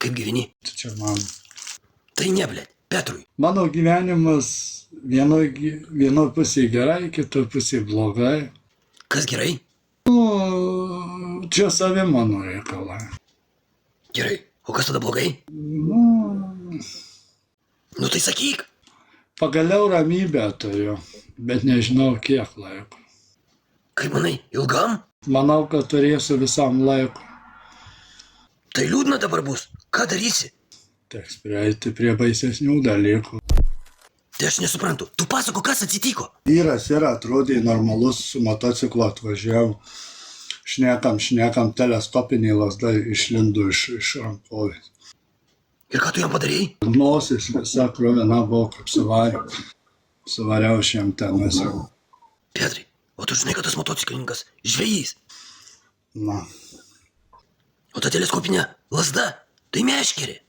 Kaip gyveni? Čia man. Tai ne, blėt, Petrui. Mano gyvenimas vienoj pusėje gerai, kitoj pusėje blogai. Kas gerai? Nu, čia savi mano reikalai. Gerai. O kas tada blogai? Nu tai sakyk. Pagaliau ramybę turiu, bet nežinau kiek laiko. Kaip manai, ilgam? Manau, kad turėsiu visam laiku. Tai liūdna dabar bus. Ką darysi? Teks prieiti prie baisesnių dalykų. Tai aš nesuprantu. Tu pasako, kas atsitiko? Vyras atrodė normalus, su motociklu atvažiavo. Šnekam, teleskopiniai lazdai išlindo iš rankovės. Ir ką tu jam padarėjai? Nosis visa krovina buvo kaip suvariau šiam tenas. Petrai, o tu žinai, kad tas motociklininkas žvejys? Na, O ta teleskopinė lazda, tai meškerė.